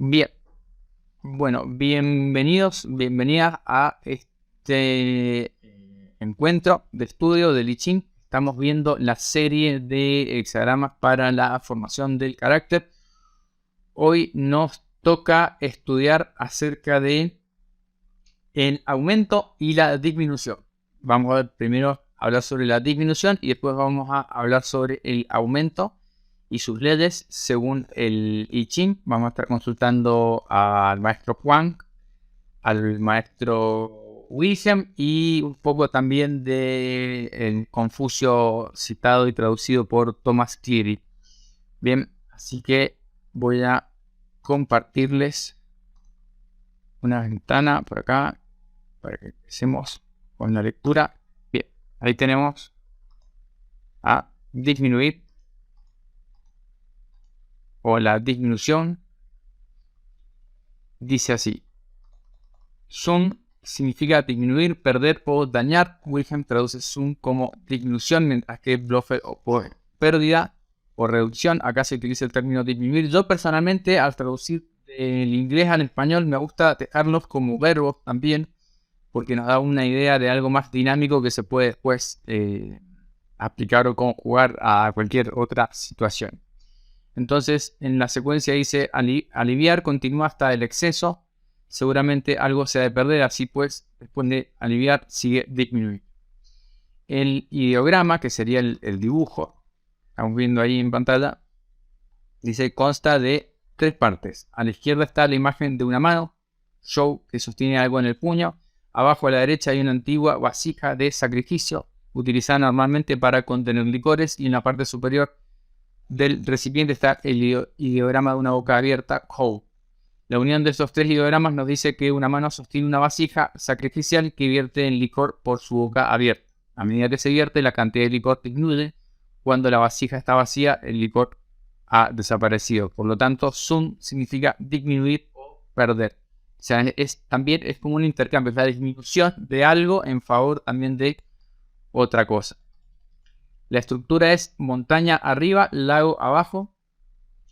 Bien, bueno, bienvenidas a este encuentro de estudio de Lichín. Estamos viendo la serie de hexagramas para la formación del carácter. Hoy nos toca estudiar acerca de el aumento y la disminución. Vamos a ver primero hablar sobre la disminución y después vamos a hablar sobre el aumento y sus leyes según el I Ching. Vamos a estar consultando al maestro Huang, al maestro Wilhelm y un poco también de el Confucio citado y traducido por Thomas Cleary. Bien, así que voy a compartirles una ventana por acá para que empecemos con la lectura. Bien, ahí tenemos a disminuir o la disminución. Dice así: Sum significa disminuir, perder o dañar. Wilhelm traduce sum como disminución, mientras que Blofeld o pérdida o reducción. Acá se utiliza el término disminuir. Yo personalmente, al traducir del inglés al español, me gusta dejarlos como verbos también, porque nos da una idea de algo más dinámico que se puede después aplicar o conjugar a cualquier otra situación. Entonces, en la secuencia dice aliviar, continúa hasta el exceso. Seguramente algo se ha de perder, así pues, después de aliviar sigue disminuir. El ideograma, que sería el dibujo, estamos viendo ahí en pantalla, dice consta de 3 partes. A la izquierda está la imagen de una mano, show, que sostiene algo en el puño. Abajo a la derecha hay una antigua vasija de sacrificio, utilizada normalmente para contener licores, y en la parte superior del recipiente está el ideograma de una boca abierta, Howe. La unión de estos 3 ideogramas nos dice que una mano sostiene una vasija sacrificial que vierte en licor por su boca abierta. A medida que se vierte, la cantidad de licor disminuye. Cuando la vasija está vacía, el licor ha desaparecido. Por lo tanto, sum significa disminuir o perder. O sea, también es como un intercambio, es la disminución de algo en favor también de otra cosa. La estructura es montaña arriba, lago abajo.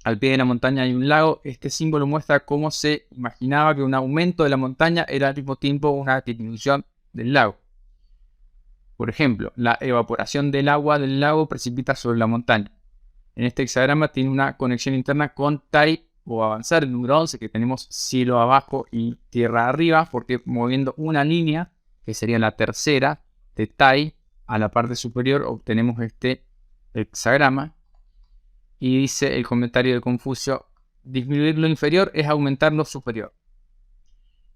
Al pie de la montaña hay un lago. Este símbolo muestra cómo se imaginaba que un aumento de la montaña era al mismo tiempo una disminución del lago. Por ejemplo, la evaporación del agua del lago precipita sobre la montaña. En este hexagrama tiene una conexión interna con Tai o avanzar, el número 11, que tenemos cielo abajo y tierra arriba, porque moviendo una línea, que sería la tercera de Tai, a la parte superior obtenemos este hexagrama. Y dice el comentario de Confucio: disminuir lo inferior es aumentar lo superior.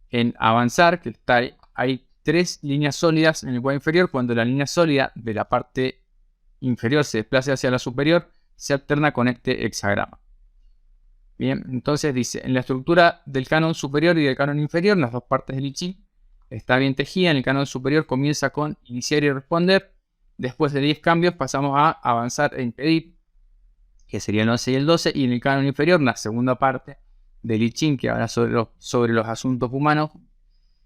En avanzar, que está ahí, hay 3 líneas sólidas en el cuadro inferior. Cuando la línea sólida de la parte inferior se desplace hacia la superior, se alterna con este hexagrama. Bien, entonces dice: en la estructura del canon superior y del canon inferior, las dos partes del I Ching, está bien tejida. En el canon superior comienza con iniciar y responder. Después de 10 cambios pasamos a avanzar e impedir, que sería el 11 y el 12, y en el canon inferior, la segunda parte del I Ching, que habla sobre los asuntos humanos,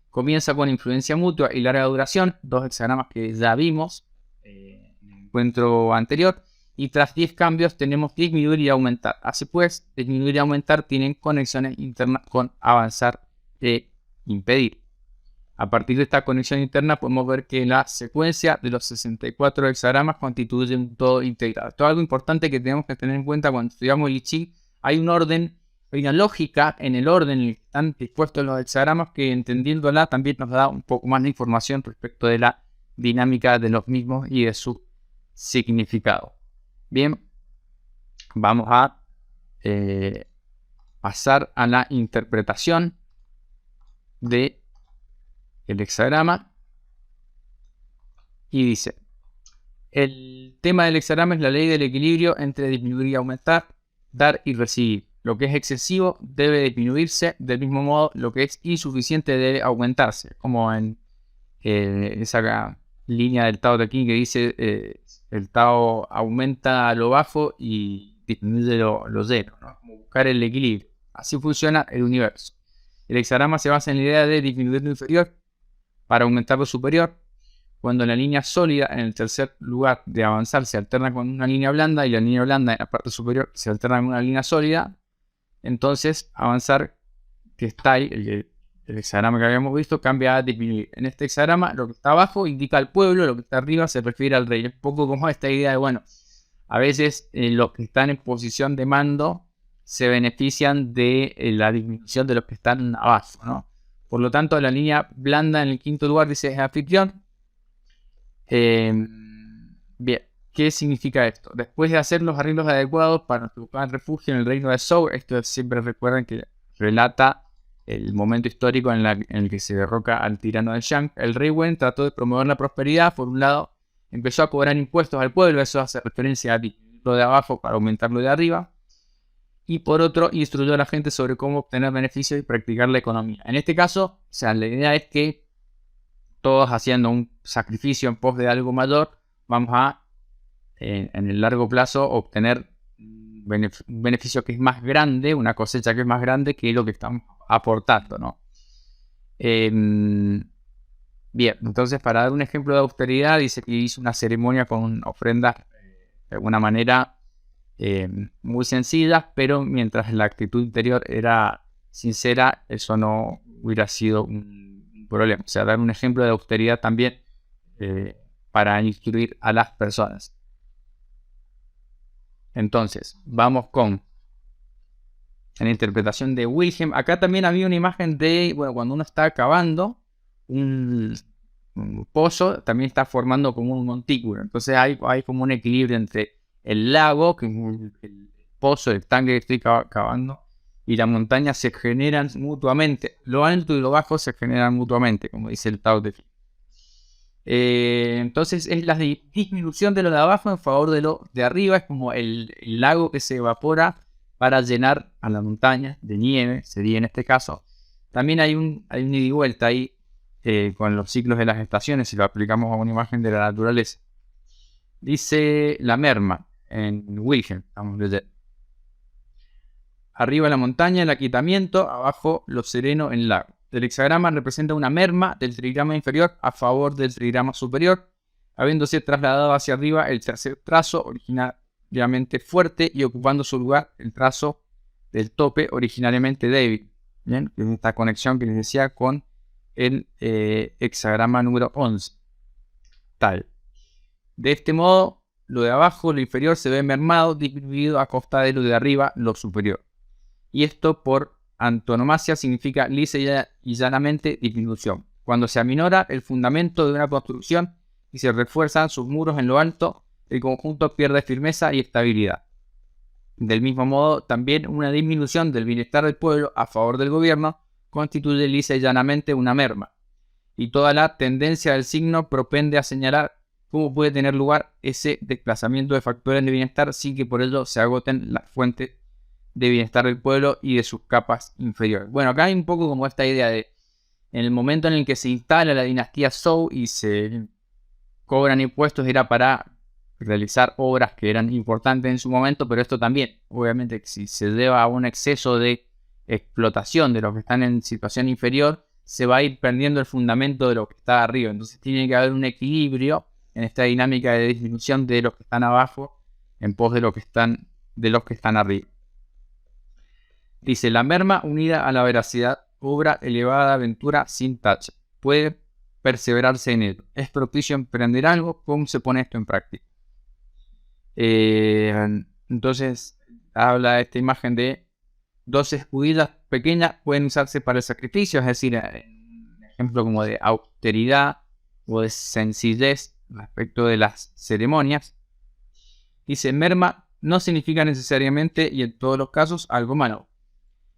comienza con influencia mutua y larga duración, 2 hexagramas que ya vimos en el encuentro anterior, y tras 10 cambios tenemos disminuir y aumentar. Así pues, disminuir y aumentar tienen conexiones internas con avanzar e impedir. A partir de esta conexión interna podemos ver que la secuencia de los 64 hexagramas constituye un todo integrado. Esto es algo importante que tenemos que tener en cuenta cuando estudiamos el I Ching. Hay un orden, hay una lógica en el orden en el que están dispuestos los hexagramas, que entendiéndola también nos da un poco más de información respecto de la dinámica de los mismos y de su significado. Bien, vamos a pasar a la interpretación de el hexagrama. Y dice: el tema del hexagrama es la ley del equilibrio entre disminuir y aumentar, dar y recibir. Lo que es excesivo debe disminuirse, del mismo modo lo que es insuficiente debe aumentarse, como en esa línea del Tao Te Ching que dice el Tao aumenta lo bajo y disminuye lo lleno, ¿no? Como buscar el equilibrio. Así funciona el universo. El hexagrama se basa en la idea de disminuir lo inferior para aumentar lo superior. Cuando la línea sólida en el tercer lugar de avanzar se alterna con una línea blanda, y la línea blanda en la parte superior se alterna con una línea sólida, entonces avanzar, que está ahí, el hexagrama que habíamos visto, cambia a disminuir. En este hexagrama, lo que está abajo indica al pueblo, lo que está arriba se refiere al rey. Es un poco como esta idea de, bueno, a veces los que están en posición de mando se benefician de la disminución de los que están abajo, ¿no? Por lo tanto, la línea blanda en el quinto lugar dice es anfitrión. Bien, ¿qué significa esto? Después de hacer los arreglos adecuados para buscar refugio en el reino de Zhou, esto siempre recuerden que relata el momento histórico en el que se derroca al tirano de Shang, el rey Wen trató de promover la prosperidad. Por un lado, empezó a cobrar impuestos al pueblo, eso hace referencia a lo de abajo para aumentar lo de arriba. Y por otro, instruyó a la gente sobre cómo obtener beneficios y practicar la economía. En este caso, o sea, la idea es que todos haciendo un sacrificio en pos de algo mayor, vamos a, en el largo plazo, obtener un beneficio que es más grande, una cosecha que es más grande que lo que estamos aportando, ¿no? Bien, entonces para dar un ejemplo de austeridad, dice que hizo una ceremonia con ofrendas de alguna manera muy sencillas, pero mientras la actitud interior era sincera, eso no hubiera sido un problema. O sea, dar un ejemplo de austeridad también para instruir a las personas. Entonces, vamos con la interpretación de Wilhelm. Acá también había una imagen de, bueno, cuando uno está cavando un pozo, también está formando como un montículo. Entonces hay como un equilibrio entre el lago, que es el pozo, el tanque que estoy cavando, y la montaña se generan mutuamente. Lo alto y lo bajo se generan mutuamente, como dice el Tao Te Ching. Entonces es la disminución de lo de abajo en favor de lo de arriba. Es como el lago que se evapora para llenar a la montaña de nieve, sería en este caso. También hay un ida y vuelta ahí con los ciclos de las estaciones, si lo aplicamos a una imagen de la naturaleza. Dice la merma en Wilhelm, vamos a leer. Arriba la montaña, el aquietamiento, abajo lo sereno en el lago. El hexagrama representa una merma del trigrama inferior a favor del trigrama superior, habiéndose trasladado hacia arriba el tercer trazo originariamente fuerte y ocupando su lugar el trazo del tope originariamente débil. Bien, esta conexión que les decía con el hexagrama número 11. Tal. De este modo, lo de abajo, lo inferior, se ve mermado, disminuido a costa de lo de arriba, lo superior. Y esto por antonomasia significa lisa y llanamente disminución. Cuando se aminora el fundamento de una construcción y se refuerzan sus muros en lo alto, el conjunto pierde firmeza y estabilidad. Del mismo modo, también una disminución del bienestar del pueblo a favor del gobierno constituye lisa y llanamente una merma. Y toda la tendencia del signo propende a señalar cómo puede tener lugar ese desplazamiento de factores de bienestar sin que por ello se agoten las fuentes de bienestar del pueblo y de sus capas inferiores. Bueno, acá hay un poco como esta idea de, en el momento en el que se instala la dinastía Zhou y se cobran impuestos, era para realizar obras que eran importantes en su momento, pero esto también, obviamente, si se lleva a un exceso de explotación de los que están en situación inferior, se va a ir perdiendo el fundamento de lo que está arriba. Entonces tiene que haber un equilibrio en esta dinámica de disminución de los que están abajo en pos de los que están arriba. Dice, la merma unida a la veracidad, obra elevada, aventura sin tacha. Puede perseverarse en ello. Es propicio emprender algo. ¿Cómo se pone esto en práctica? Entonces, habla de esta imagen de 12 escudillas pequeñas pueden usarse para el sacrificio, es decir, un ejemplo como de austeridad o de sencillez respecto de las ceremonias. Dice, merma no significa necesariamente y en todos los casos algo malo.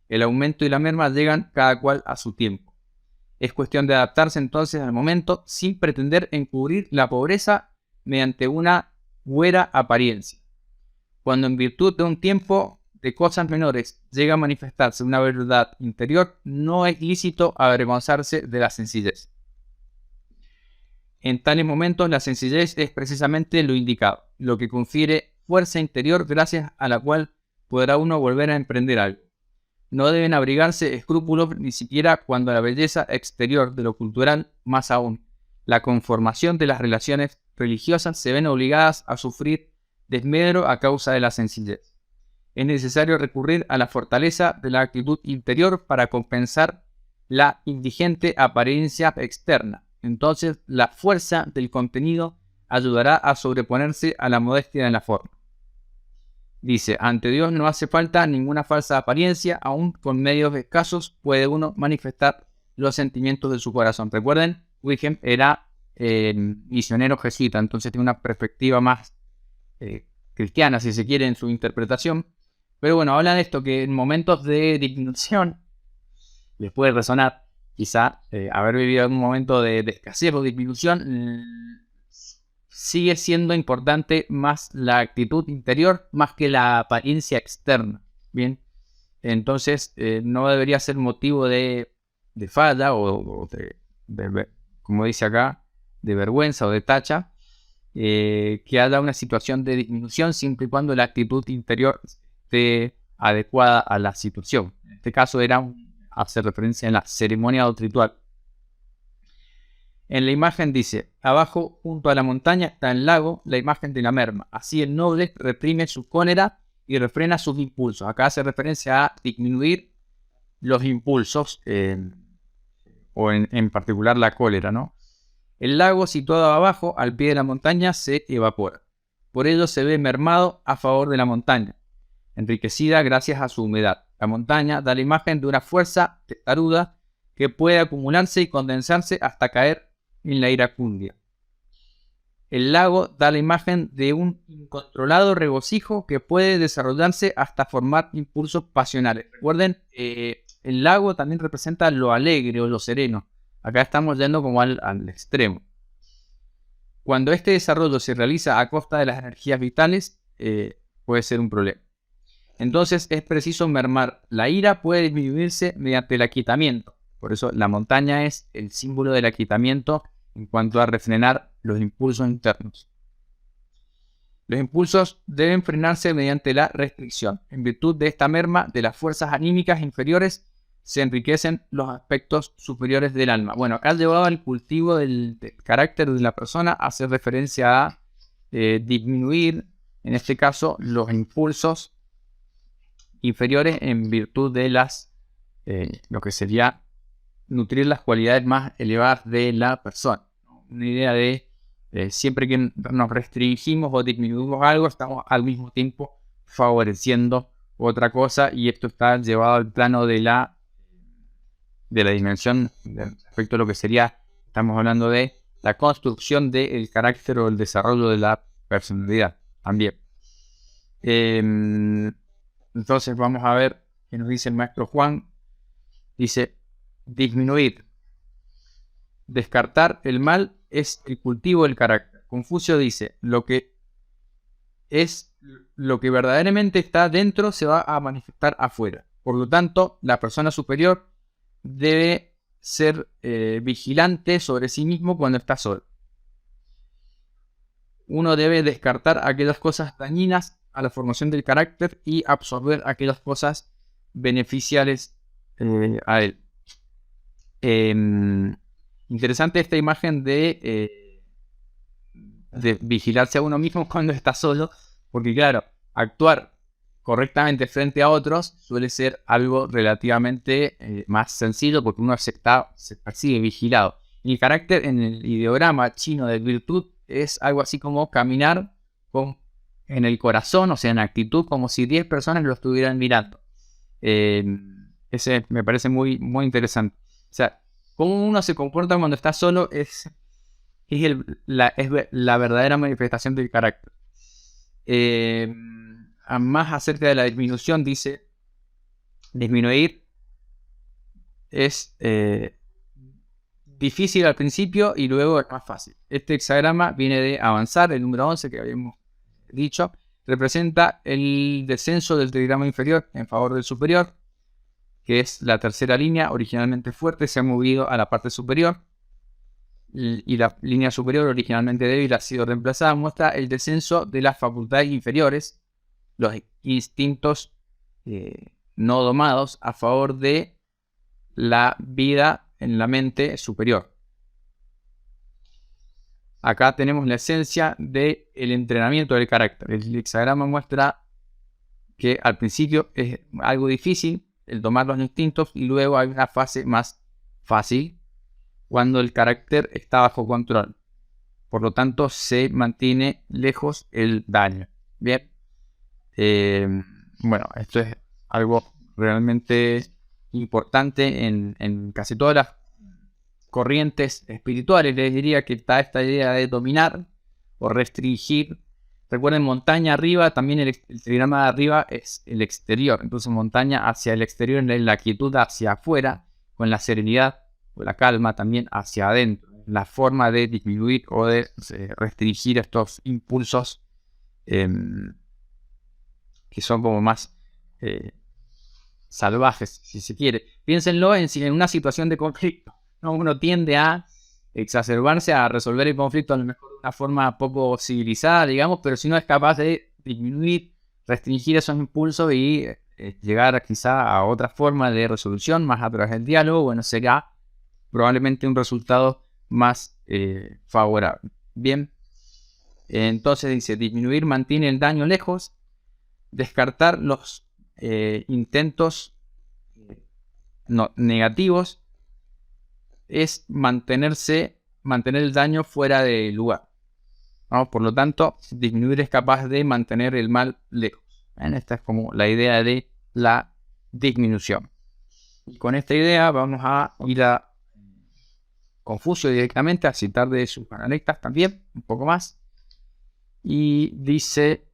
El aumento y la merma llegan cada cual a su tiempo. Es cuestión de adaptarse entonces al momento sin pretender encubrir la pobreza mediante una buena apariencia. Cuando en virtud de un tiempo de cosas menores llega a manifestarse una verdad interior, no es lícito avergonzarse de la sencillez. En tales momentos la sencillez es precisamente lo indicado, lo que confiere fuerza interior gracias a la cual podrá uno volver a emprender algo. No deben abrigarse escrúpulos ni siquiera cuando la belleza exterior de lo cultural, más aún, la conformación de las relaciones religiosas se ven obligadas a sufrir desmedro a causa de la sencillez. es necesario recurrir a la fortaleza de la actitud interior para compensar la indigente apariencia externa. Entonces, la fuerza del contenido ayudará a sobreponerse a la modestia de la forma. Dice, ante Dios no hace falta ninguna falsa apariencia, aún con medios escasos puede uno manifestar los sentimientos de su corazón. Recuerden, Wilhelm era misionero jesuita, entonces tiene una perspectiva más cristiana, si se quiere, en su interpretación. Pero bueno, habla de esto, que en momentos de disminución les puede resonar, quizá, haber vivido algún momento de escasez o disminución, sigue siendo importante más la actitud interior más que la apariencia externa. Bien, entonces no debería ser motivo de falla o como dice acá, de vergüenza o de tacha, que haya una situación de disminución siempre y cuando la actitud interior esté adecuada a la situación. En este caso hace referencia a la ceremonia o ritual. En la imagen dice, abajo junto a la montaña está el lago, la imagen de la merma. Así el noble reprime su cólera y refrena sus impulsos. Acá hace referencia a disminuir los impulsos, o en particular la cólera, ¿no? El lago situado abajo, al pie de la montaña, se evapora. Por ello se ve mermado a favor de la montaña, enriquecida gracias a su humedad. La montaña da la imagen de una fuerza testaruda que puede acumularse y condensarse hasta caer en la iracundia. El lago da la imagen de un incontrolado regocijo que puede desarrollarse hasta formar impulsos pasionales. Recuerden, el lago también representa lo alegre o lo sereno. Acá estamos yendo como al extremo. Cuando este desarrollo se realiza a costa de las energías vitales, puede ser un problema. Entonces es preciso mermar. La ira puede disminuirse mediante el aquietamiento. Por eso la montaña es el símbolo del aquietamiento en cuanto a refrenar los impulsos internos. Los impulsos deben frenarse mediante la restricción. En virtud de esta merma de las fuerzas anímicas inferiores, se enriquecen los aspectos superiores del alma. Bueno, acá llevado al cultivo del carácter de la persona, hace referencia a disminuir, en este caso, los impulsos inferiores en virtud de lo que sería nutrir las cualidades más elevadas de la persona. Una idea de siempre que nos restringimos o disminuimos algo, estamos al mismo tiempo favoreciendo otra cosa, y esto está llevado al plano de la dimensión respecto a lo que sería, estamos hablando de la construcción del carácter o el desarrollo de la personalidad también. Entonces vamos a ver qué nos dice el maestro Juan. Dice, disminuir. Descartar el mal es el cultivo del carácter. Confucio dice, lo que verdaderamente está dentro se va a manifestar afuera. Por lo tanto, la persona superior debe ser vigilante sobre sí mismo cuando está solo. Uno debe descartar aquellas cosas dañinas a la formación del carácter y absorber aquellas cosas beneficiales a él. Interesante esta imagen de vigilarse a uno mismo cuando está solo, porque claro, actuar correctamente frente a otros suele ser algo relativamente más sencillo, porque uno se percibe vigilado. Y el carácter en el ideograma chino de virtud es algo así como caminar en el corazón, o sea, en actitud, como si 10 personas lo estuvieran mirando. Ese me parece muy, muy interesante. O sea, cómo uno se comporta cuando está solo es la verdadera manifestación del carácter. Más acerca de la disminución, dice, disminuir es difícil al principio y luego es más fácil. Este hexagrama viene de avanzar, el número 11 que habíamos dicho, representa el descenso del trigrama inferior en favor del superior, que es la tercera línea, originalmente fuerte, se ha movido a la parte superior, y la línea superior, originalmente débil, ha sido reemplazada. Muestra el descenso de las facultades inferiores, los instintos no domados, a favor de la vida en la mente superior. Acá tenemos la esencia del entrenamiento del carácter. El hexagrama muestra que al principio es algo difícil el tomar los instintos y luego hay una fase más fácil cuando el carácter está bajo control. Por lo tanto, se mantiene lejos el daño. Bien. Bueno, esto es algo realmente importante en casi todas las corrientes espirituales. Les diría que está esta idea de dominar o restringir. Recuerden, montaña arriba, también el trigrama de arriba es el exterior. Entonces montaña hacia el exterior, la quietud hacia afuera, con la serenidad o la calma también hacia adentro. La forma de disminuir o de restringir estos impulsos que son como más salvajes, si se quiere. Piénsenlo en una situación de conflicto, ¿no? Uno tiende a exacerbarse, a resolver el conflicto a lo mejor de una forma poco civilizada, digamos, pero si no es capaz de disminuir, restringir esos impulsos y llegar quizá a otra forma de resolución, más a través del diálogo, bueno, será probablemente un resultado más favorable. Bien, entonces dice, disminuir mantiene el daño lejos, descartar los intentos negativos es mantener el daño fuera de lugar, ¿no? Por lo tanto, disminuir es capaz de mantener el mal lejos. Esta es como la idea de la disminución. Y con esta idea vamos a ir a Confucio directamente, a citar de sus analistas también, un poco más. Y dice,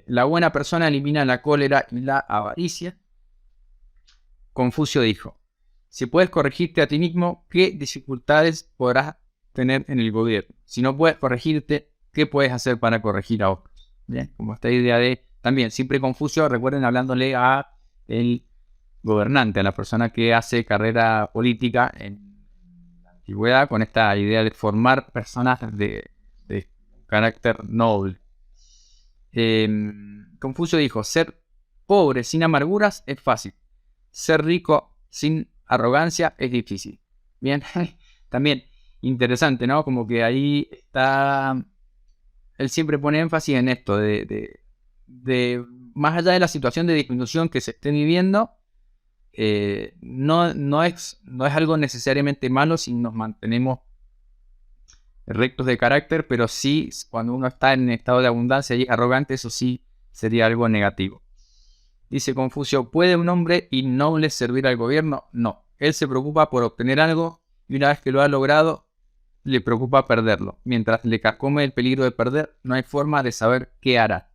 la buena persona elimina la cólera y la avaricia. Confucio dijo, si puedes corregirte a ti mismo, ¿qué dificultades podrás tener en el gobierno? Si no puedes corregirte, ¿qué puedes hacer para corregir a otros? Bien, como esta idea de, también siempre Confucio, recuerden, hablándole a el gobernante, a la persona que hace carrera política en la antigüedad, con esta idea de formar personas de carácter noble. Confucio dijo, ser pobre sin amarguras es fácil, ser rico sin arrogancia es difícil. Bien, también interesante, ¿no? Como que ahí está, él siempre pone énfasis en esto, de más allá de la situación de disminución que se esté viviendo, no es algo necesariamente malo si nos mantenemos rectos de carácter, pero sí cuando uno está en estado de abundancia y es arrogante, eso sí sería algo negativo. Dice Confucio, ¿puede un hombre innoble servir al gobierno? No, él se preocupa por obtener algo y una vez que lo ha logrado, le preocupa perderlo. Mientras le carcome el peligro de perder, no hay forma de saber qué hará.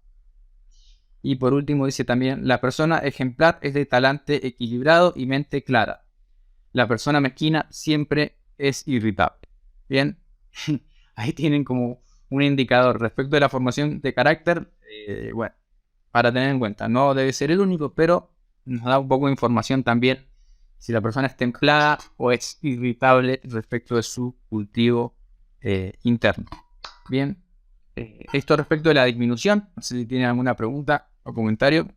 Y por último dice también, la persona ejemplar es de talante equilibrado y mente clara. La persona mezquina siempre es irritable. Bien, ahí tienen como un indicador respecto de la formación de carácter, bueno, para tener en cuenta. No debe ser el único, pero nos da un poco de información también si la persona es templada o es irritable respecto de su cultivo interno. Bien, esto respecto de la disminución. No sé si tienen alguna pregunta o comentario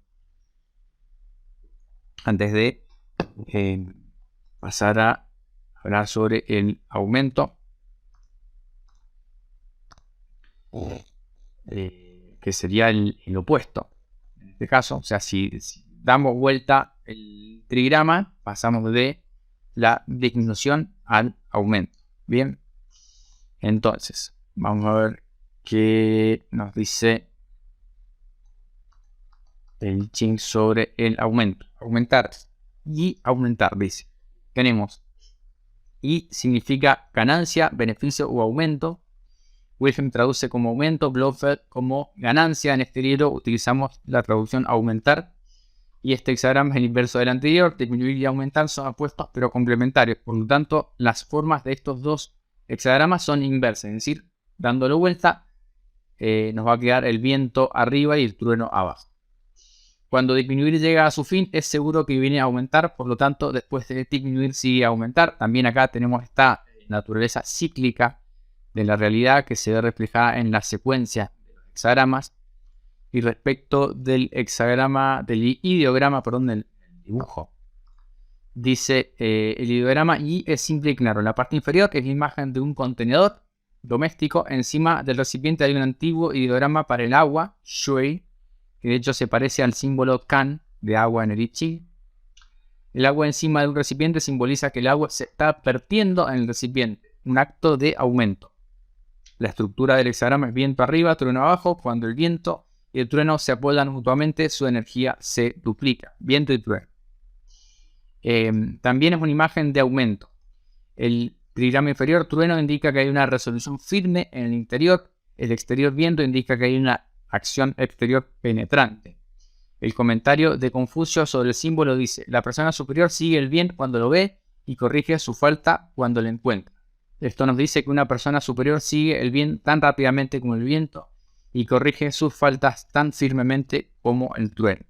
antes de pasar a hablar sobre el aumento, que sería el opuesto. En este caso, o sea, si damos vuelta el trigrama, pasamos de la disminución al aumento. Bien, entonces vamos a ver qué nos dice el Ching sobre el aumento. Aumentar y aumentar, dice. Tenemos y significa ganancia, beneficio o aumento. Wilhelm traduce como aumento, Blofeld como ganancia. En este libro utilizamos la traducción aumentar. Y este hexagrama es el inverso del anterior. Disminuir y aumentar son opuestos pero complementarios. Por lo tanto, las formas de estos dos hexagramas son inversas. Es decir, dándole vuelta, nos va a quedar el viento arriba y el trueno abajo. Cuando disminuir llega a su fin, es seguro que viene a aumentar. Por lo tanto, después de disminuir sigue a aumentar. También acá tenemos esta naturaleza cíclica de la realidad que se ve reflejada en la secuencia de los hexagramas. Y respecto del hexagrama, del ideograma, perdón, del dibujo, dice el ideograma y es simple y claro. En la parte inferior es la imagen de un contenedor doméstico. Encima del recipiente hay un antiguo ideograma para el agua, shui, que de hecho se parece al símbolo Kan de agua en el I Ching. El agua encima de un recipiente simboliza que el agua se está vertiendo en el recipiente, un acto de aumento. La estructura del hexagrama es viento arriba, trueno abajo. Cuando el viento y el trueno se apoyan mutuamente, su energía se duplica. Viento y trueno. También es una imagen de aumento. El trigrama inferior, trueno, indica que hay una resolución firme en el interior. El exterior, viento, indica que hay una acción exterior penetrante. El comentario de Confucio sobre el símbolo dice: la persona superior sigue el bien cuando lo ve y corrige su falta cuando lo encuentra. Esto nos dice que una persona superior sigue el bien tan rápidamente como el viento y corrige sus faltas tan firmemente como el trueno.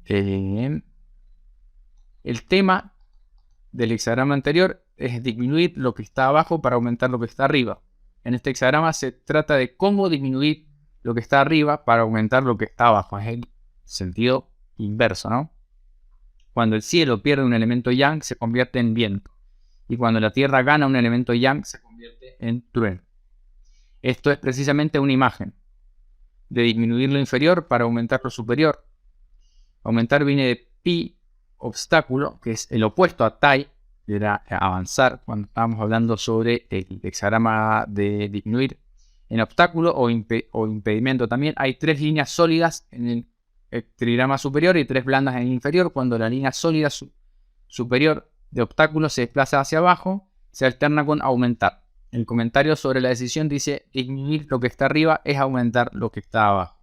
El tema del hexagrama anterior es disminuir lo que está abajo para aumentar lo que está arriba. En este hexagrama se trata de cómo disminuir lo que está arriba para aumentar lo que está abajo. Es el sentido inverso, ¿no? Cuando el cielo pierde un elemento yang, se convierte en viento. Y cuando la tierra gana un elemento yang, se convierte en trueno. Esto es precisamente una imagen de disminuir lo inferior para aumentar lo superior. Aumentar viene de pi, obstáculo, que es el opuesto a tai, que era avanzar cuando estábamos hablando sobre el hexagrama de disminuir. En obstáculo o impedimento también hay 3 líneas sólidas en el trigrama superior y 3 blandas en el inferior. Cuando la línea sólida superior de obstáculo se desplaza hacia abajo, se alterna con aumentar. El comentario sobre la decisión dice: disminuir lo que está arriba es aumentar lo que está abajo.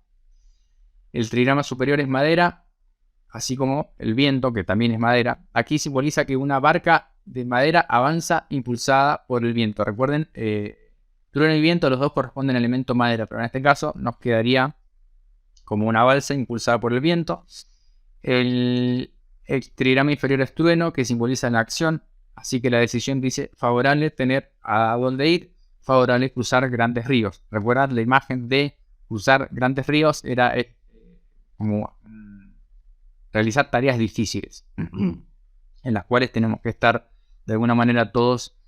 El trigrama superior es madera, así como el viento, que también es madera. Aquí simboliza que una barca de madera avanza impulsada por el viento. Recuerden, trueno y viento, los dos corresponden al elemento madera, pero en este caso nos quedaría como una balsa impulsada por el viento. El trigrama inferior es trueno, que simboliza la acción, así que la decisión dice: favorable tener a dónde ir, favorable cruzar grandes ríos. Recuerda, la imagen de cruzar grandes ríos era como realizar tareas difíciles, en las cuales tenemos que estar de alguna manera todos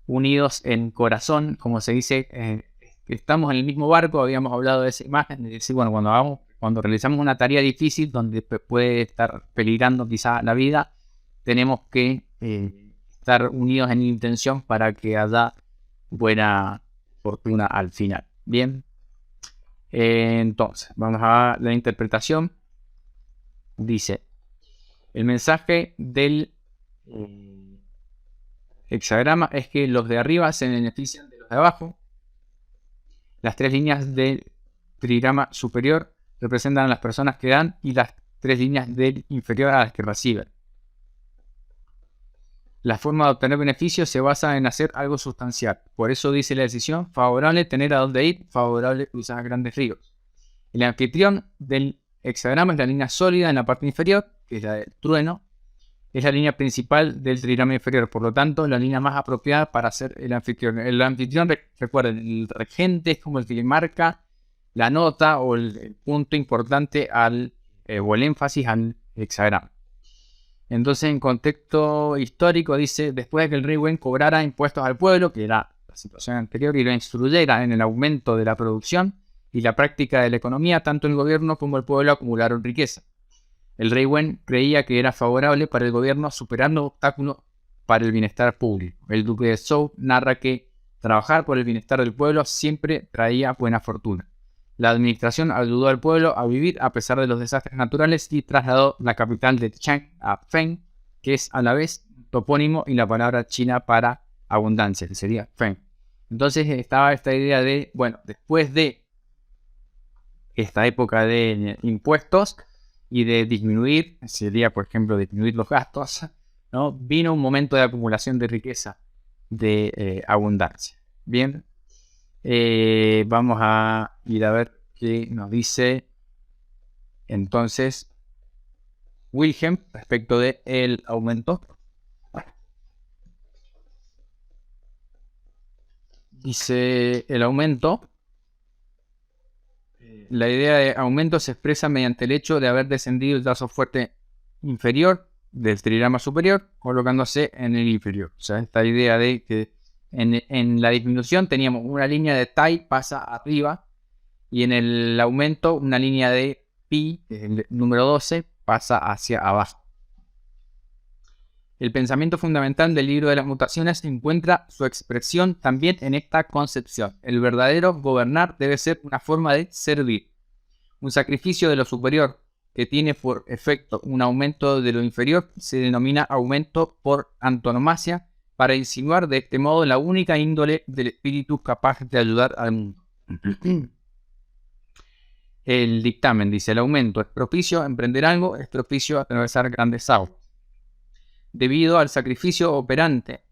unidos en corazón, como se dice, estamos en el mismo barco. Habíamos hablado de esa imagen, de decir, bueno, cuando realizamos una tarea difícil donde puede estar peligrando quizá la vida, tenemos que estar unidos en intención para que haya buena fortuna al final. Bien, entonces vamos a la interpretación. Dice: el mensaje del hexagrama es que los de arriba se benefician de los de abajo. Las 3 líneas del trigrama superior representan a las personas que dan y las 3 líneas del inferior a las que reciben. La forma de obtener beneficios se basa en hacer algo sustancial. Por eso dice la decisión: favorable tener a dónde ir, favorable cruzar grandes ríos. El anfitrión del hexagrama es la línea sólida en la parte inferior, que es la del trueno. Es la línea principal del trigrama inferior, por lo tanto, la línea más apropiada para ser el anfitrión. El anfitrión, recuerden, el regente es como el que le marca la nota o el punto importante o el énfasis al hexagrama. Entonces, en contexto histórico, dice: después de que el rey Wen cobrara impuestos al pueblo, que era la situación anterior, y lo instruyera en el aumento de la producción y la práctica de la economía, tanto el gobierno como el pueblo acumularon riqueza. El rey Wen creía que era favorable para el gobierno superando obstáculos para el bienestar público. El duque de Zhou narra que trabajar por el bienestar del pueblo siempre traía buena fortuna. La administración ayudó al pueblo a vivir a pesar de los desastres naturales y trasladó la capital de Chang a Feng, que es a la vez topónimo y la palabra china para abundancia, que sería Feng. Entonces estaba esta idea de, bueno, después de esta época de impuestos y de disminuir, sería por ejemplo disminuir los gastos, ¿no? Vino un momento de acumulación de riqueza, de abundancia. Bien, vamos a ir a ver qué nos dice entonces Wilhelm respecto del aumento. Dice: el aumento. La idea de aumento se expresa mediante el hecho de haber descendido el trazo fuerte inferior del trigrama superior, colocándose en el inferior. O sea, esta idea de que en la disminución teníamos una línea de Tai pasa arriba Y en el aumento, una línea de pi, el número 12, pasa hacia abajo. El pensamiento fundamental del libro de las mutaciones encuentra su expresión también en esta concepción. El verdadero gobernar debe ser una forma de servir. Un sacrificio de lo superior que tiene por efecto un aumento de lo inferior se denomina aumento por antonomasia, para insinuar de este modo la única índole del espíritu capaz de ayudar al mundo. El dictamen dice: el aumento es propicio a emprender algo, es propicio a atravesar grandes aguas. Debido al sacrificio operante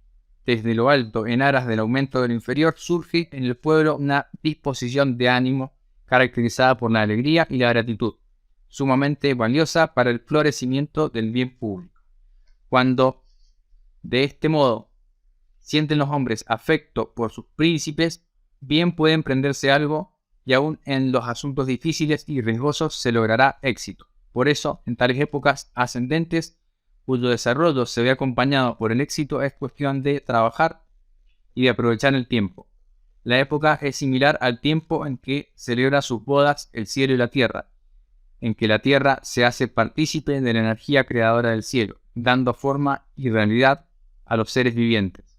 desde lo alto en aras del aumento de lo inferior, surge en el pueblo una disposición de ánimo caracterizada por la alegría y la gratitud, sumamente valiosa para el florecimiento del bien público. Cuando de este modo sienten los hombres afecto por sus príncipes, bien puede emprenderse algo, y aún en los asuntos difíciles y riesgosos se logrará éxito. Por eso, en tales épocas ascendentes, cuyo desarrollo se ve acompañado por el éxito, es cuestión de trabajar y de aprovechar el tiempo. La época es similar al tiempo en que celebra sus bodas el cielo y la tierra, en que la tierra se hace partícipe de la energía creadora del cielo, dando forma y realidad a los seres vivientes.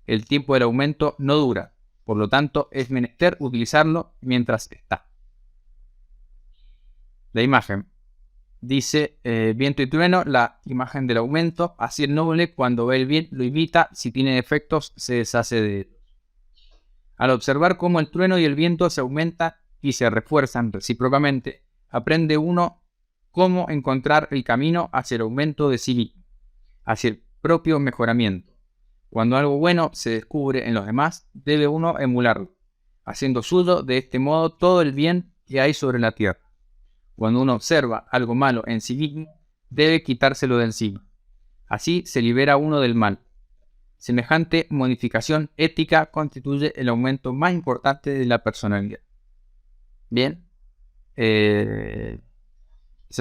El tiempo del aumento no dura, por lo tanto es menester utilizarlo mientras está. La imagen dice: viento y trueno, la imagen del aumento. Así el noble, cuando ve el bien, lo imita; si tiene defectos, se deshace de ellos. Al observar cómo el trueno y el viento se aumentan y se refuerzan recíprocamente, aprende uno cómo encontrar el camino hacia el aumento de sí mismo, hacia el propio mejoramiento. Cuando algo bueno se descubre en los demás, debe uno emularlo, haciendo suyo de este modo todo el bien que hay sobre la tierra. Cuando uno observa algo malo en sí mismo, debe quitárselo de encima. Así se libera uno del mal. Semejante modificación ética constituye el aumento más importante de la personalidad. Bien, esa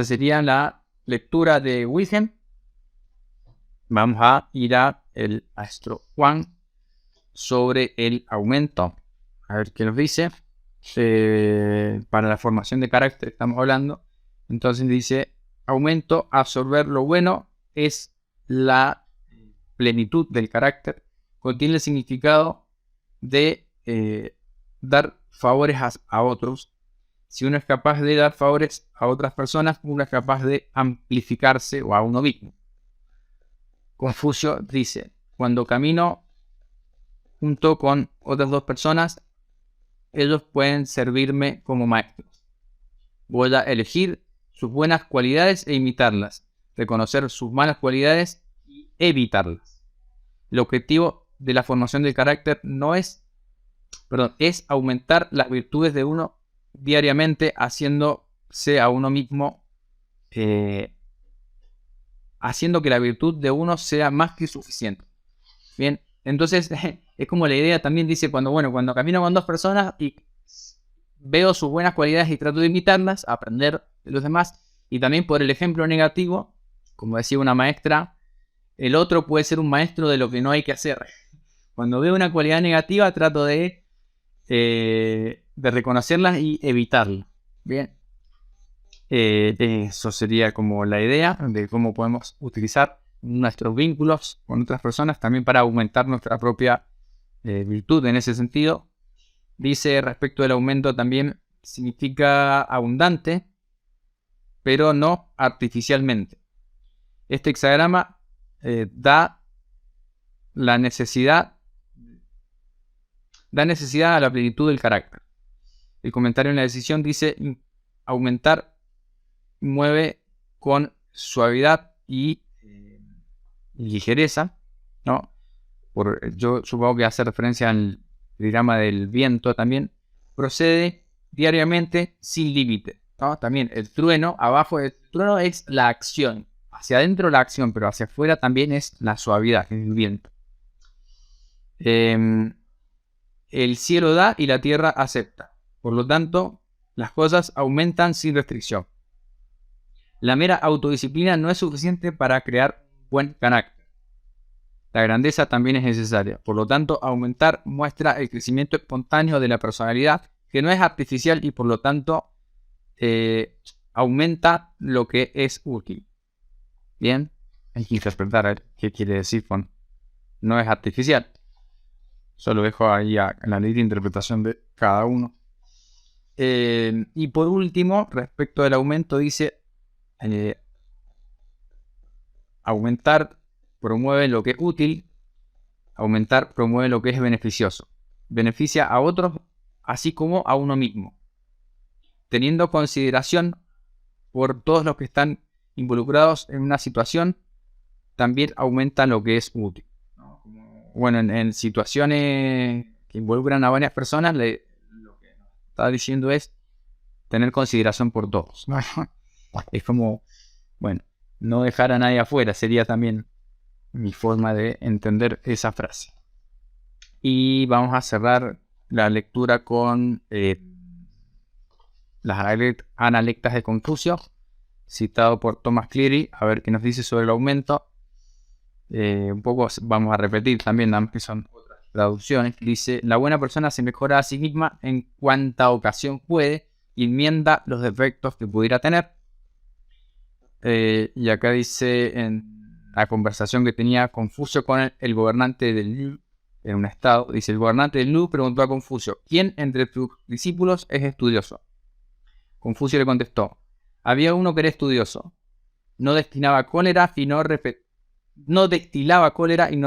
sería la lectura de Wilhelm. Vamos a ir a el maestro Juan sobre el aumento. A ver qué nos dice. Para la formación de carácter estamos hablando. Entonces dice: aumento, absorber lo bueno, es la plenitud del carácter. Contiene el significado de dar favores a otros. Si uno es capaz de dar favores a otras personas, uno es capaz de amplificarse o a uno mismo. Confucio dice: cuando camino junto con otras dos personas, ellos pueden servirme como maestros. Voy a elegir sus buenas cualidades e imitarlas, reconocer sus malas cualidades y evitarlas. El objetivo de la formación del carácter es aumentar las virtudes de uno diariamente, haciéndose a uno mismo, haciendo que la virtud de uno sea más que suficiente. Bien, entonces es como la idea también dice: cuando camino con dos personas y veo sus buenas cualidades y trato de imitarlas, aprender de los demás. Y también por el ejemplo negativo, como decía una maestra, el otro puede ser un maestro de lo que no hay que hacer. Cuando veo una cualidad negativa, trato de reconocerlas y evitarla. Bien, eso sería como la idea de cómo podemos utilizar nuestros vínculos con otras personas también para aumentar nuestra propia virtud en ese sentido. Dice respecto del aumento también: significa abundante, pero no artificialmente. Este hexagrama da necesidad a la plenitud del carácter. El comentario en la decisión dice: aumentar mueve con suavidad y ligereza, ¿no? Yo supongo que hace referencia al diagrama del viento también. Procede diariamente sin límite, ¿no? También el trueno, abajo del trueno es la acción, hacia adentro la acción, pero hacia afuera también es la suavidad, el viento. El cielo da y la tierra acepta, por lo tanto las cosas aumentan sin restricción. La mera autodisciplina no es suficiente para crear un buen carácter. La grandeza también es necesaria. Por lo tanto, aumentar muestra el crecimiento espontáneo de la personalidad, que no es artificial y por lo tanto aumenta lo que es útil. Bien, hay que interpretar qué quiere decir con no es artificial. Solo dejo ahí a la libre interpretación de cada uno. Y por último, respecto del aumento, dice aumentar promueve lo que es útil, aumentar promueve lo que es beneficioso. Beneficia a otros así como a uno mismo, teniendo consideración por todos los que están involucrados en una situación, también aumenta lo que es útil. Bueno, en situaciones que involucran a varias personas, lo que está diciendo es tener consideración por todos. Es como, bueno, no dejar a nadie afuera, sería también mi forma de entender esa frase. Y vamos a cerrar la lectura con las analectas de Confucio, citado por Thomas Cleary, a ver qué nos dice sobre el aumento. Un poco vamos a repetir también, nada más que son otras traducciones. Dice: la buena persona se mejora a sí misma en cuanta ocasión puede y enmienda los defectos que pudiera tener. Y acá dice, en la conversación que tenía Confucio con el gobernante del Liu en un estado, dice: el gobernante del Liu preguntó a Confucio: ¿quién entre tus discípulos es estudioso? Confucio le contestó: había uno que era estudioso, no destilaba cólera y no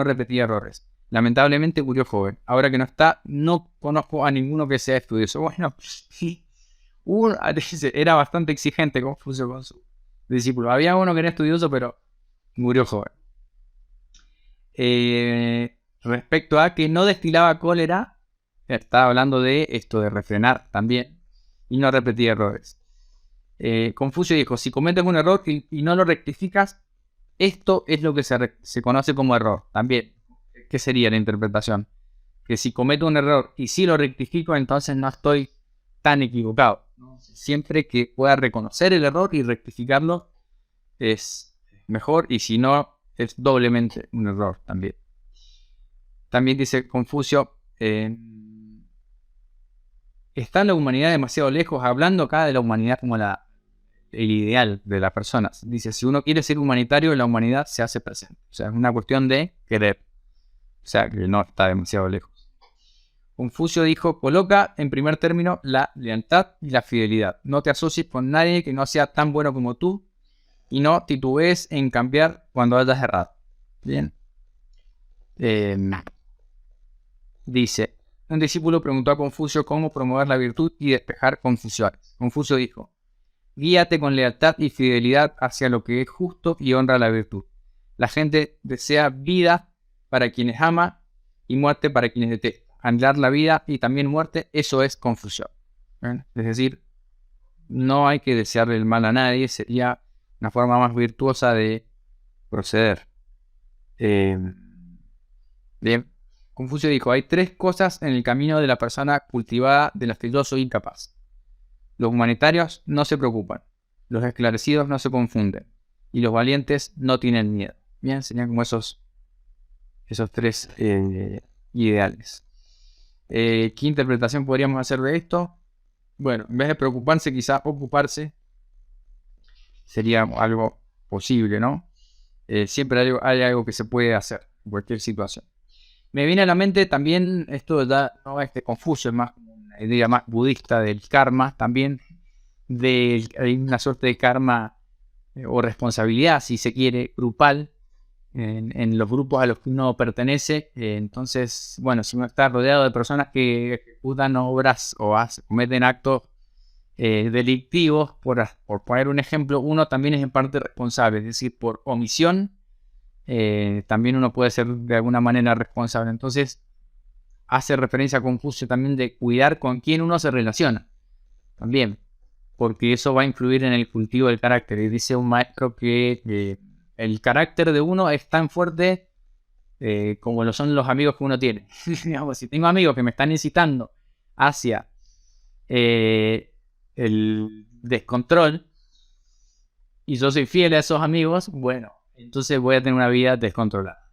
repetía errores. Lamentablemente murió joven. Ahora que no está, no conozco a ninguno que sea estudioso. Bueno, era bastante exigente Confucio con su discípulo. Había uno que era estudioso, pero murió joven. Respecto a que no destilaba cólera, estaba hablando de esto de refrenar también y no repetía errores. Confucio dijo: si cometes un error y no lo rectificas, esto es lo que se conoce como error. También, ¿qué sería la interpretación? Que si cometo un error y si lo rectifico, entonces no estoy tan equivocado. Siempre que pueda reconocer el error y rectificarlo es mejor, y si no, es doblemente un error también. También dice Confucio: está la humanidad demasiado lejos, hablando acá de la humanidad como el ideal de las personas. Dice: si uno quiere ser humanitario, la humanidad se hace presente. O sea, es una cuestión de querer. O sea, que no está demasiado lejos. Confucio dijo: coloca en primer término la lealtad y la fidelidad. No te asocies con nadie que no sea tan bueno como tú y no titubees en cambiar cuando hayas errado. Bien. Dice: un discípulo preguntó a Confucio cómo promover la virtud y despejar confusiones. Confucio dijo: guíate con lealtad y fidelidad hacia lo que es justo y honra la virtud. La gente desea vida para quienes ama y muerte para quienes detesta. Anhelar la vida y también muerte, eso es confusión. Es decir, no hay que desearle el mal a nadie, sería una forma más virtuosa de proceder. Bien. Confucio dijo: hay tres cosas en el camino de la persona cultivada de las que yo soy incapaz. Los humanitarios no se preocupan, los esclarecidos no se confunden y los valientes no tienen miedo. Bien, serían como esos tres ideales. ¿Qué interpretación podríamos hacer de esto? Bueno, en vez de preocuparse, quizás ocuparse sería algo posible, ¿no? Siempre hay algo que se puede hacer en cualquier situación. Me viene a la mente también, esto ya no es de Confucio, es más una idea más budista del karma, también hay una suerte de karma o responsabilidad, si se quiere, grupal en los grupos a los que uno pertenece. Entonces, bueno, si uno está rodeado de personas que ejecutan obras o cometen actos delictivos, por poner un ejemplo, uno también es en parte responsable, es decir, por omisión también uno puede ser de alguna manera responsable. Entonces hace referencia a Confucio también de cuidar con quién uno se relaciona también, porque eso va a influir en el cultivo del carácter. Y dice un maestro que el carácter de uno es tan fuerte como lo son los amigos que uno tiene. Digamos, si tengo amigos que me están incitando hacia el descontrol y yo soy fiel a esos amigos, bueno, entonces voy a tener una vida descontrolada.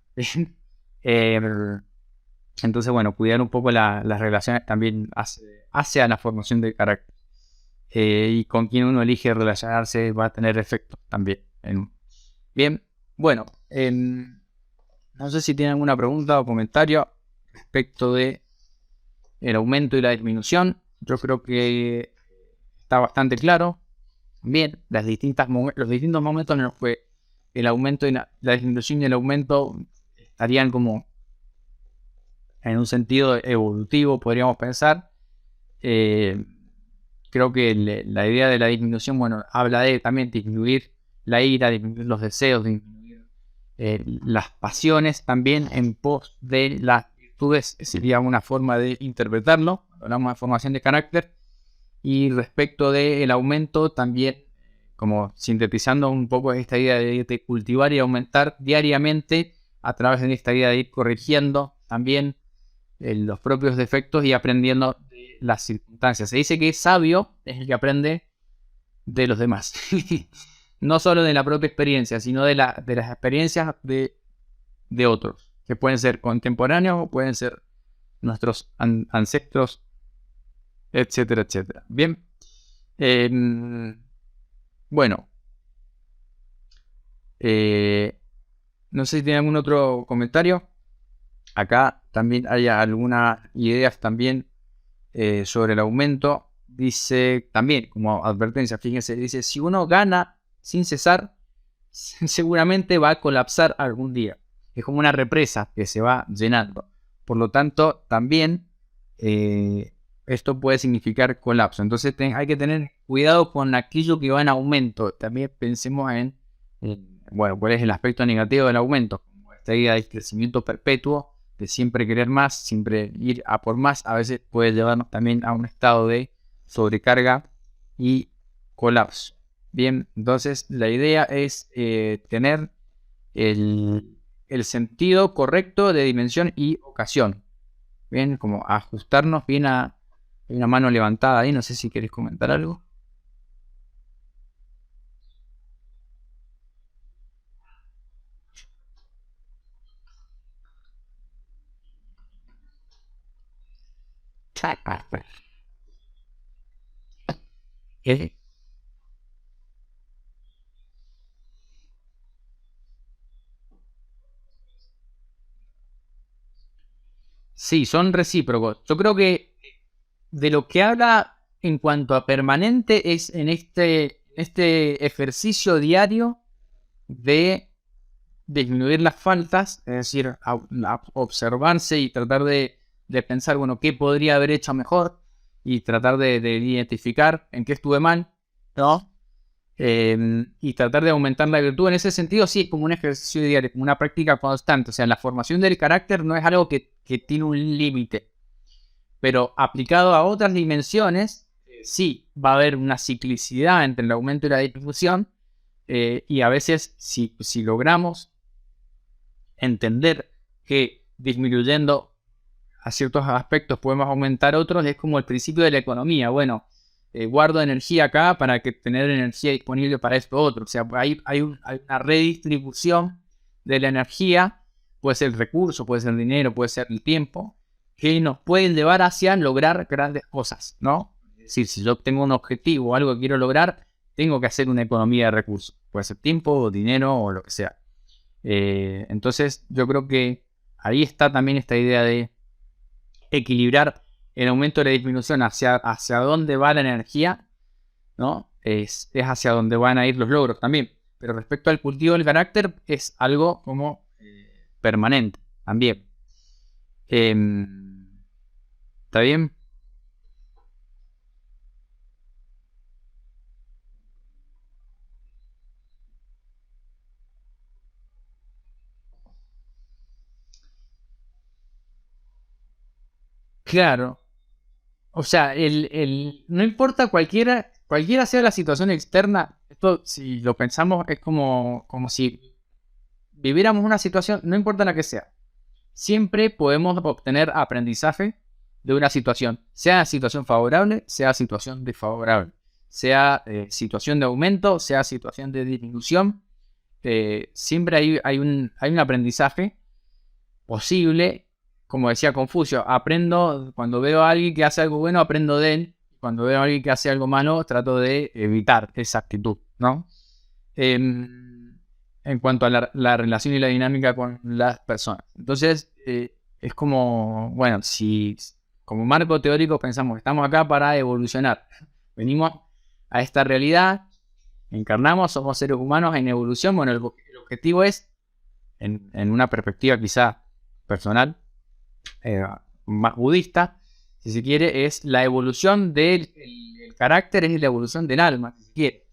Entonces, bueno, cuidar un poco las relaciones también hace a la formación del carácter. Y con quien uno elige relacionarse va a tener efecto también. Bien, bueno, no sé si tienen alguna pregunta o comentario respecto de el aumento y la disminución. Yo creo que está bastante claro. Bien, los distintos momentos en los que el aumento y la disminución y el aumento estarían como en un sentido evolutivo, podríamos pensar. Creo que la idea de la disminución, bueno, habla de también disminuir la ira, disminuir los deseos, disminuir las pasiones también en pos de las virtudes, sería una forma de interpretarlo. Hablamos de formación de carácter. Y respecto del aumento, también, como sintetizando un poco esta idea de cultivar y aumentar diariamente a través de esta idea de ir corrigiendo también los propios defectos y aprendiendo de las circunstancias. Se dice que sabio es el que aprende de los demás. No solo de la propia experiencia, sino de las experiencias de otros, que pueden ser contemporáneos o pueden ser nuestros ancestros, etcétera, etcétera. Bien. Bueno. No sé si tienen algún otro comentario. Acá también hay algunas ideas también sobre el aumento. Dice también, como advertencia, fíjense, dice, si uno gana sin cesar, seguramente va a colapsar algún día. Es como una represa que se va llenando. Por lo tanto, también esto puede significar colapso. Entonces hay que tener cuidado con aquello que va en aumento. También pensemos en bueno, cuál es el aspecto negativo del aumento. Como esta idea de crecimiento perpetuo, de siempre querer más, siempre ir a por más, a veces puede llevarnos también a un estado de sobrecarga y colapso. Bien, entonces la idea es tener el sentido correcto de dimensión y ocasión. Bien, como ajustarnos bien a... Hay una mano levantada ahí, no sé si querés comentar algo. ¿Qué? Sí, son recíprocos. Yo creo que de lo que habla en cuanto a permanente es en este ejercicio diario de disminuir las faltas, es decir, observarse y tratar de pensar, bueno, qué podría haber hecho mejor y tratar de identificar en qué estuve mal, ¿no? Y tratar de aumentar la virtud. En ese sentido, sí, es como un ejercicio diario, como una práctica constante. O sea, la formación del carácter no es algo que tiene un límite, pero aplicado a otras dimensiones, sí, va a haber una ciclicidad entre el aumento y la disminución. Y a veces, si logramos entender que disminuyendo a ciertos aspectos podemos aumentar otros, es como el principio de la economía. Bueno, guardo energía acá para que tener energía disponible para esto otro. O sea, hay una redistribución de la energía, puede ser el recurso, puede ser el dinero, puede ser el tiempo, que nos pueden llevar hacia lograr grandes cosas, ¿no? Es decir, si yo tengo un objetivo o algo que quiero lograr, tengo que hacer una economía de recursos. Puede ser tiempo, o dinero o lo que sea. Entonces yo creo que ahí está también esta idea de equilibrar el aumento de la disminución hacia dónde va la energía, ¿no? Es hacia dónde van a ir los logros también. Pero respecto al cultivo del carácter es algo como permanente también. ¿Está bien? Claro. O sea, no importa cualquiera sea la situación externa, esto si lo pensamos es como si viviéramos una situación, no importa la que sea, siempre podemos obtener aprendizaje de una situación, sea situación favorable, sea situación desfavorable, sea situación de aumento, sea situación de disminución, siempre hay un aprendizaje posible como decía Confucio, aprendo, cuando veo a alguien que hace algo bueno, aprendo de él. Cuando veo a alguien que hace algo malo, trato de evitar esa actitud, ¿no? En cuanto a la relación y la dinámica con las personas. Entonces, es como, bueno, si como marco teórico pensamos que estamos acá para evolucionar. Venimos a esta realidad, encarnamos, somos seres humanos en evolución. Bueno, el objetivo es, en una perspectiva quizá personal, más budista, si se quiere, es la evolución del el carácter, es la evolución del alma, si se quiere.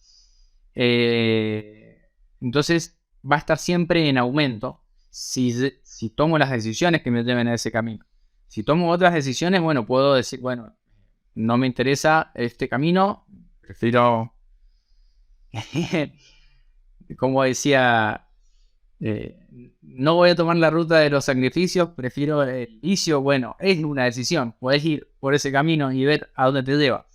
Entonces va a estar siempre en aumento si tomo las decisiones que me lleven a ese camino. Si tomo otras decisiones, bueno, puedo decir, bueno, no me interesa este camino, prefiero, como decía, no voy a tomar la ruta de los sacrificios, prefiero el vicio. Bueno, es una decisión, puedes ir por ese camino y ver a dónde te lleva.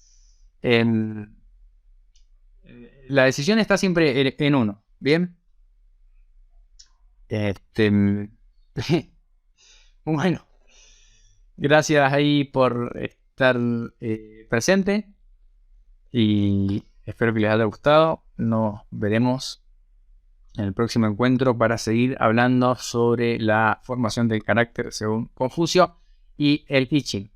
La decisión está siempre en uno, ¿bien? Bueno, gracias ahí por estar presente y espero que les haya gustado. Nos veremos en el próximo encuentro para seguir hablando sobre la formación del carácter según Confucio y el I Ching.